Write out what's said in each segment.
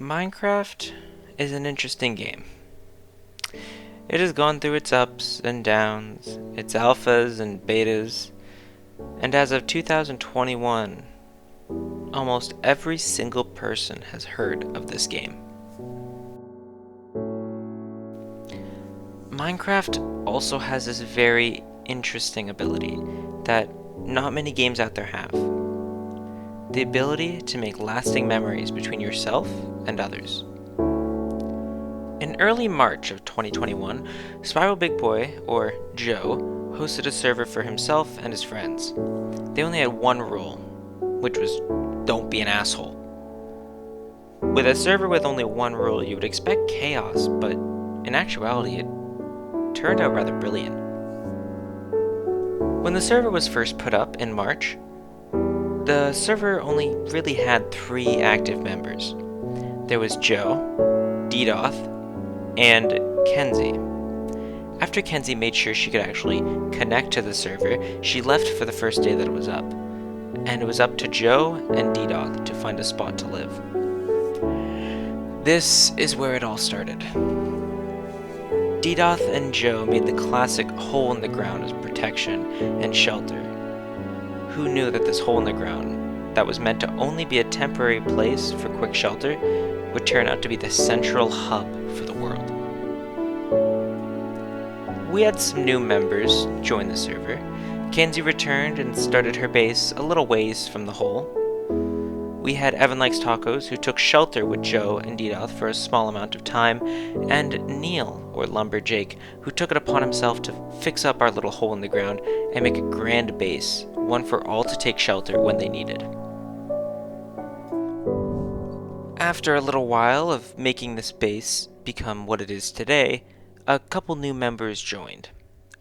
Minecraft is an interesting game. It has gone through its ups and downs, its alphas and betas, and as of 2021, almost every single person has heard of this game. Minecraft also has this very interesting ability that not many games out there have. The ability to make lasting memories between yourself and others. In early March of 2021, Spiral Big Boy, or Joe, hosted a server for himself and his friends. They only had one rule, which was don't be an asshole. With a server with only one rule, you would expect chaos, but in actuality, it turned out rather brilliant. When the server was first put up in March, the server only really had 3 active members. There was Joe, DDoth, and Kenzie. After Kenzie made sure she could actually connect to the server, she left for the first day that it was up. And it was up to Joe and DDoth to find a spot to live. This is where it all started. DDoth and Joe made the classic hole in the ground as protection and shelter. Who knew that this hole in the ground, that was meant to only be a temporary place for quick shelter, would turn out to be the central hub for the world. We had some new members join the server. Kenzie returned and started her base a little ways from the hole. We had Evan Likes Tacos, who took shelter with Joe and DDoth for a small amount of time, and Neil, or Lumberjake, who took it upon himself to fix up our little hole in the ground and make a grand base, one for all to take shelter when they needed. After a little while of making this base become what it is today, a couple new members joined.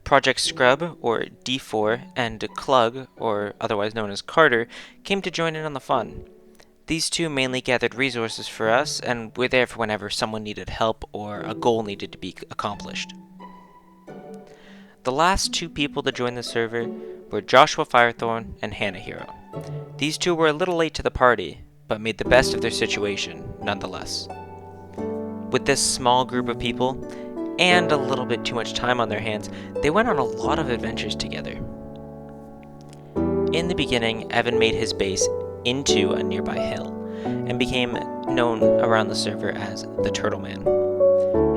Project Scrub, or D4, and Clug, or otherwise known as Carter, came to join in on the fun. These two mainly gathered resources for us and were there for whenever someone needed help or a goal needed to be accomplished. The last 2 people to join the server were Joshua Firethorn and Hannah Hero. These 2 were a little late to the party, but made the best of their situation nonetheless. With this small group of people, and a little bit too much time on their hands, they went on a lot of adventures together. In the beginning, Evan made his base into a nearby hill, and became known around the server as the Turtle Man.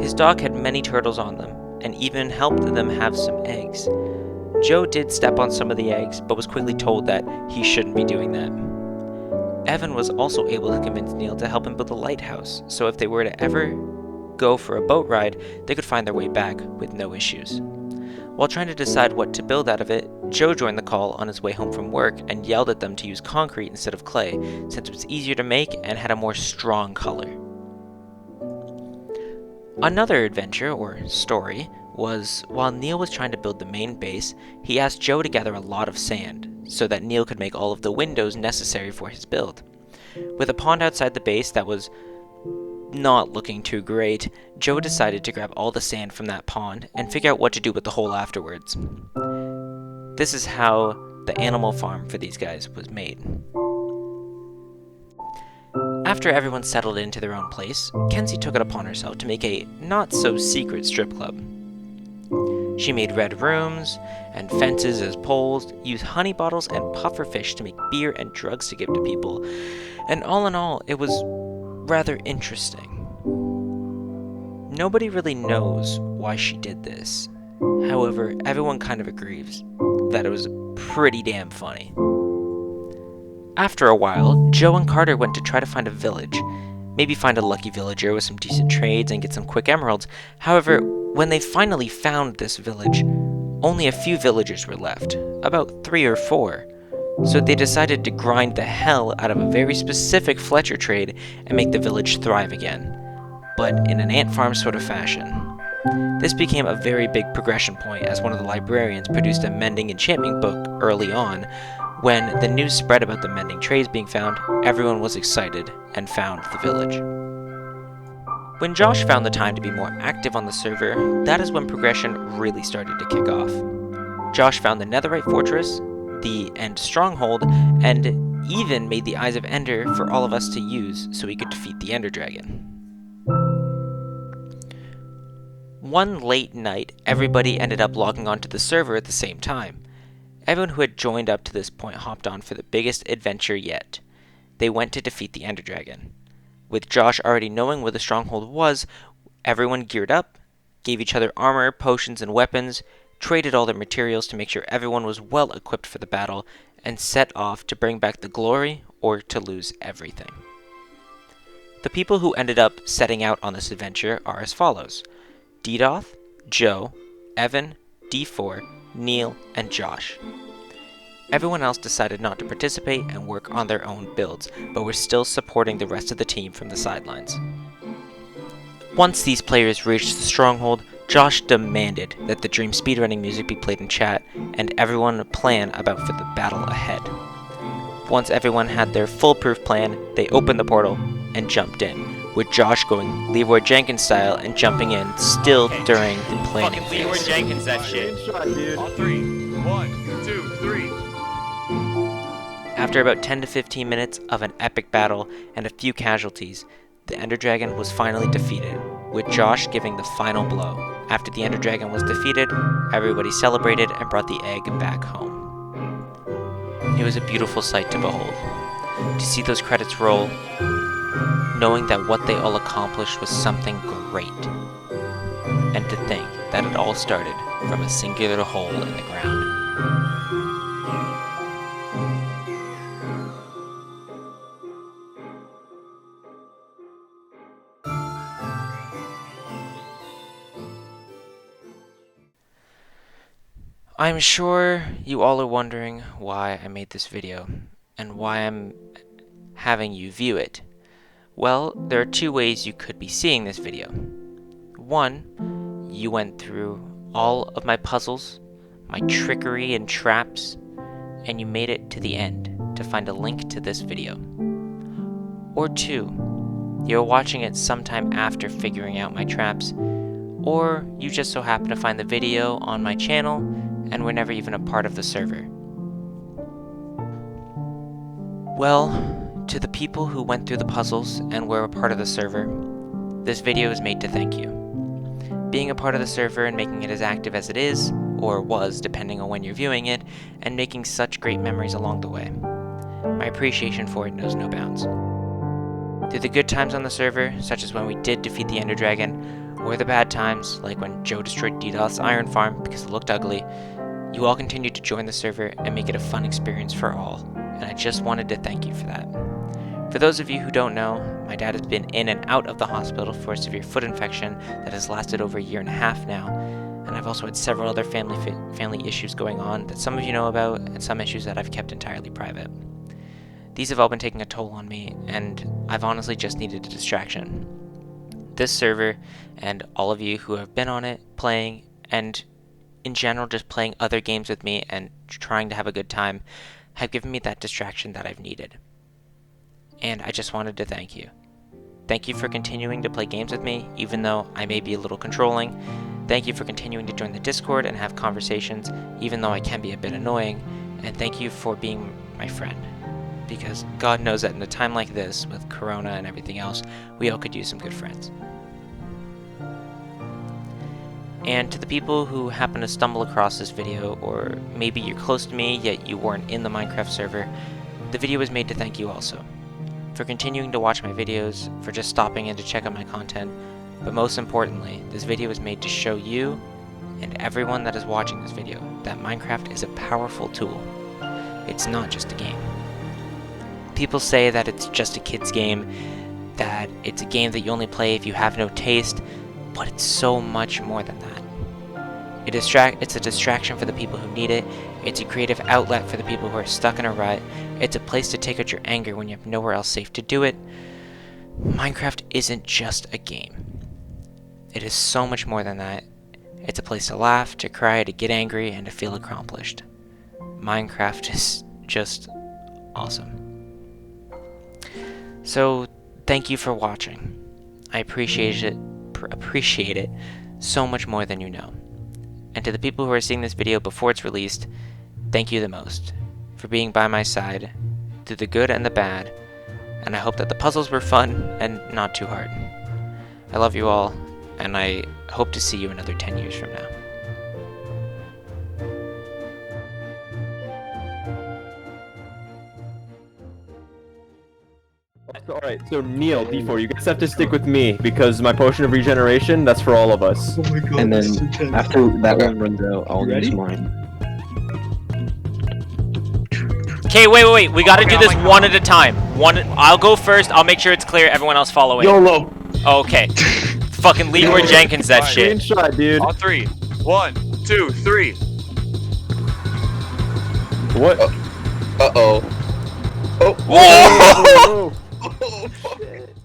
His dog had many turtles on them, and even helped them have some eggs. Joe did step on some of the eggs, but was quickly told that he shouldn't be doing that. Evan was also able to convince Neil to help him build a lighthouse, so if they were to ever go for a boat ride, they could find their way back with no issues. While trying to decide what to build out of it, Joe joined the call on his way home from work and yelled at them to use concrete instead of clay, since it was easier to make and had a more strong color. Another adventure, or story, was while Neil was trying to build the main base, he asked Joe to gather a lot of sand, so that Neil could make all of the windows necessary for his build. With a pond outside the base that was not looking too great, Joe decided to grab all the sand from that pond and figure out what to do with the hole afterwards. This is how the animal farm for these guys was made. After everyone settled into their own place, Kenzie took it upon herself to make a not-so-secret strip club. She made red rooms and fences as poles, used honey bottles and puffer fish to make beer and drugs to give to people, and all in all, it was rather interesting. Nobody really knows why she did this. However, everyone kind of agrees that it was pretty damn funny. After a while, Joe and Carter went to try to find a village. Maybe find a lucky villager with some decent trades and get some quick emeralds. However, when they finally found this village, only a few villagers were left, about 3 or 4. So they decided to grind the hell out of a very specific Fletcher trade and make the village thrive again, but in an ant farm sort of fashion. This became a very big progression point as one of the librarians produced a mending enchantment book early on. When the news spread about the mending trades being found, everyone was excited and found the village. When Josh found the time to be more active on the server, that is when progression really started to kick off. Josh found the Netherite Fortress, the End Stronghold, and even made the Eyes of Ender for all of us to use so we could defeat the Ender Dragon. One late night, everybody ended up logging onto the server at the same time. Everyone who had joined up to this point hopped on for the biggest adventure yet. They went to defeat the Ender Dragon. With Josh already knowing where the stronghold was, everyone geared up, gave each other armor, potions, and weapons, traded all their materials to make sure everyone was well equipped for the battle, and set off to bring back the glory or to lose everything. The people who ended up setting out on this adventure are as follows: Dedoth, Joe, Evan, D4, Neil, and Josh. Everyone else decided not to participate and work on their own builds, but were still supporting the rest of the team from the sidelines. Once these players reached the stronghold, Josh demanded that the Dream speedrunning music be played in chat and everyone plan about for the battle ahead. Once everyone had their foolproof plan, they opened the portal and jumped in, with Josh going Leroy Jenkins style and jumping in still during the planning phase. Leroy Jenkins that shit. On 3, 1, 2, 3. After about 10 to 15 minutes of an epic battle and a few casualties, the Ender Dragon was finally defeated, with Josh giving the final blow. After the Ender Dragon was defeated, everybody celebrated and brought the egg back home. It was a beautiful sight to behold. To see those credits roll, knowing that what they all accomplished was something great, and to think that it all started from a singular hole in the ground. I'm sure you all are wondering why I made this video, and why I'm having you view it. Well, there are two ways you could be seeing this video. One, you went through all of my puzzles, my trickery and traps, and you made it to the end to find a link to this video. Or two, you're watching it sometime after figuring out my traps, or you just so happen to find the video on my channel and were never even a part of the server. Well, to the people who went through the puzzles and were a part of the server, this video is made to thank you. Being a part of the server and making it as active as it is, or was depending on when you're viewing it, and making such great memories along the way. My appreciation for it knows no bounds. Through the good times on the server, such as when we did defeat the Ender Dragon, or the bad times, like when Joe destroyed DDoS iron farm because it looked ugly, you all continue to join the server and make it a fun experience for all, and I just wanted to thank you for that. For those of you who don't know, my dad has been in and out of the hospital for a severe foot infection that has lasted over 1.5 years now, and I've also had several other family issues going on that some of you know about, and some issues that I've kept entirely private. These have all been taking a toll on me, and I've honestly just needed a distraction. This server, and all of you who have been on it, playing, and in general just playing other games with me and trying to have a good time, have given me that distraction that I've needed. And I just wanted to thank you. Thank you for continuing to play games with me, even though I may be a little controlling. Thank you for continuing to join the Discord and have conversations, even though I can be a bit annoying. And thank you for being my friend. Because God knows that in a time like this, with Corona and everything else, we all could use some good friends. And to the people who happen to stumble across this video, or maybe you're close to me yet you weren't in the Minecraft server, the video was made to thank you also. For continuing to watch my videos, for just stopping in to check out my content, but most importantly, this video was made to show you, and everyone that is watching this video, that Minecraft is a powerful tool. It's not just a game. People say that it's just a kid's game, that it's a game that you only play if you have no taste, but it's so much more than that. It's a distraction for the people who need it, it's a creative outlet for the people who are stuck in a rut, it's a place to take out your anger when you have nowhere else safe to do it. Minecraft isn't just a game. It is so much more than that. It's a place to laugh, to cry, to get angry, and to feel accomplished. Minecraft is just awesome. So, thank you for watching. I appreciate it so much more than you know. And to the people who are seeing this video before it's released, thank you the most for being by my side through the good and the bad, and I hope that the puzzles were fun and not too hard. I love you all, and I hope to see you another 10 years from now. Alright, so Neil, D4, you guys have to stick with me because my potion of regeneration, that's for all of us. Oh my god. And then this is intense. after that one runs out, I'll You ready? use mine. Okay, wait. We gotta do this one at a time. I'll go first. I'll make sure it's clear. Everyone else follow in. YOLO. Okay. Fucking Leroy Jenkins, that shit. Screenshot, dude. On 3. 1, 2, 3. What? Uh-oh. Oh. Whoa! Oh, shit.